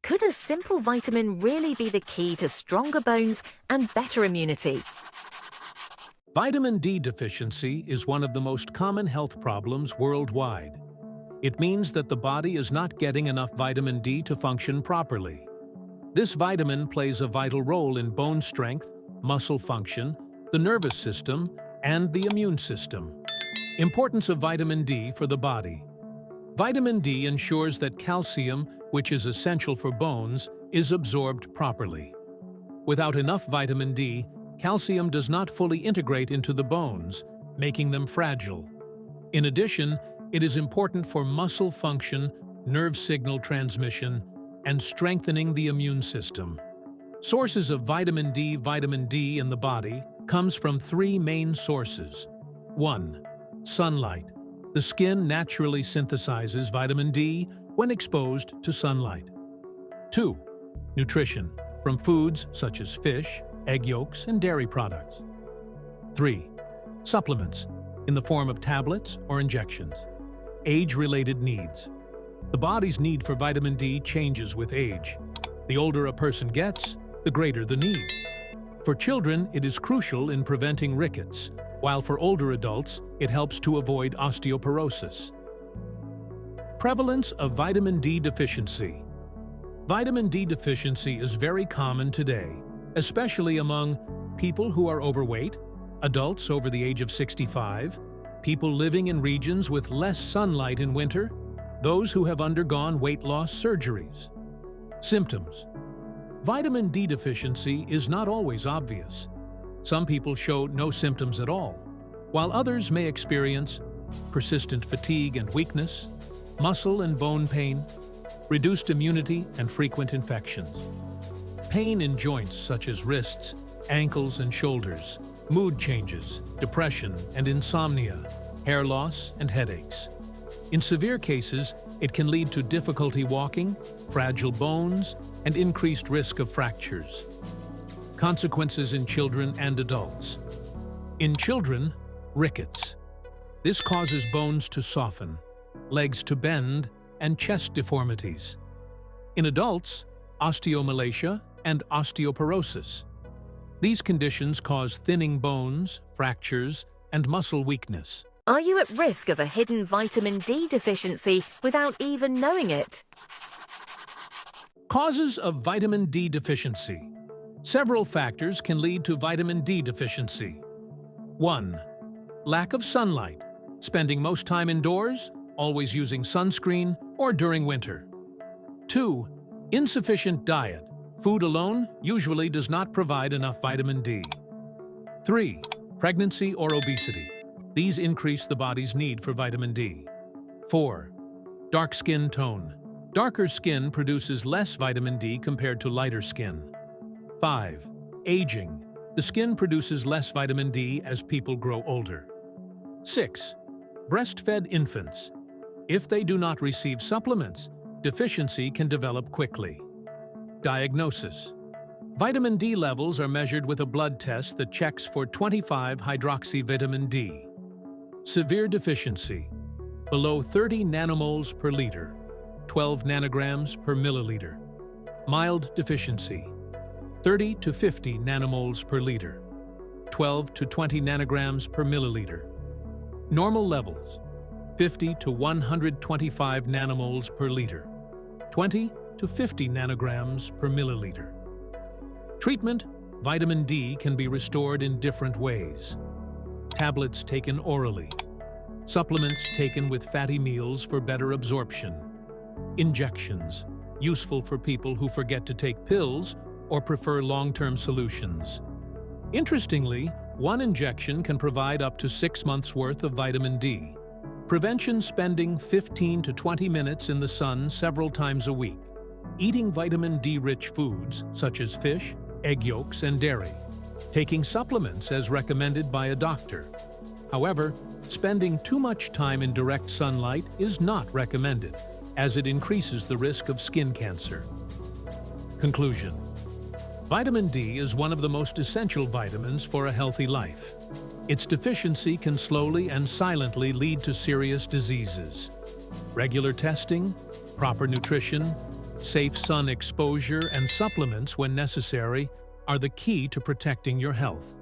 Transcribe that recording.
Could a simple vitamin really be the key to stronger bones and better immunity? Vitamin D deficiency is one of the most common health problems worldwide. It means that the body is not getting enough vitamin D to function properly. This vitamin plays a vital role in bone strength, muscle function, the nervous system, and the immune system. Importance of vitamin D for the body. Vitamin D ensures that calcium, which is essential for bones, is absorbed properly. Without enough vitamin D, calcium does not fully integrate into the bones, making them fragile. In addition, it is important for muscle function, nerve signal transmission, and strengthening the immune system. Sources of vitamin D in the body comes from three main sources. 1. Sunlight. The skin naturally synthesizes vitamin D when exposed to sunlight. 2. Nutrition, from foods such as fish, egg yolks, and dairy products. 3. Supplements, in the form of tablets or injections. Age-related needs. The body's need for vitamin D changes with age. The older a person gets, the greater the need. For children, it is crucial in preventing rickets, while for older adults, it helps to avoid osteoporosis. Prevalence of vitamin D deficiency. Vitamin D deficiency is very common today, especially among people who are overweight, adults over the age of 65, people living in regions with less sunlight in winter, those who have undergone weight loss surgeries. Symptoms. Vitamin D deficiency is not always obvious. Some people show no symptoms at all, while others may experience persistent fatigue and weakness, muscle and bone pain, reduced immunity and frequent infections. Pain in joints such as wrists, ankles, and shoulders, mood changes, depression and insomnia, hair loss and headaches. In severe cases, it can lead to difficulty walking, fragile bones, and increased risk of fractures. Consequences in children and adults. In children, rickets. This causes bones to soften, legs to bend, and chest deformities. In adults, osteomalacia and osteoporosis. These conditions cause thinning bones, fractures, and muscle weakness. Are you at risk of a hidden vitamin D deficiency without even knowing it? Causes of vitamin D deficiency. Several factors can lead to vitamin D deficiency. 1. Lack of sunlight, spending most time indoors, always using sunscreen, or during winter. 2. Insufficient diet. Food alone usually does not provide enough vitamin D. 3. Pregnancy or obesity. These increase the body's need for vitamin D. 4. Dark skin tone. Darker skin produces less vitamin D compared to lighter skin. 5. Aging. The skin produces less vitamin D as people grow older. 6. Breastfed infants. If they do not receive supplements, deficiency can develop quickly. Diagnosis. Vitamin D levels are measured with a blood test that checks for 25-hydroxyvitamin D. Severe deficiency. Below 30 nanomoles per liter, 12 nanograms per milliliter. Mild deficiency. 30 to 50 nanomoles per liter, 12 to 20 nanograms per milliliter. Normal levels. 50 to 125 nanomoles per liter, 20 to 50 nanograms per milliliter. Treatment. Vitamin D can be restored in different ways. Tablets taken orally. Supplements taken with fatty meals for better absorption. Injections, useful for people who forget to take pills or prefer long-term solutions. Interestingly, one injection can provide up to 6 months' worth of vitamin D. Prevention: spending 15 to 20 minutes in the sun several times a week. Eating vitamin D-rich foods such as fish, egg yolks, and dairy. Taking supplements as recommended by a doctor. However, spending too much time in direct sunlight is not recommended, as it increases the risk of skin cancer. Conclusion. Vitamin D is one of the most essential vitamins for a healthy life. Its deficiency can slowly and silently lead to serious diseases. Regular testing, proper nutrition, Safe sun exposure and supplements when necessary are the key to protecting your health.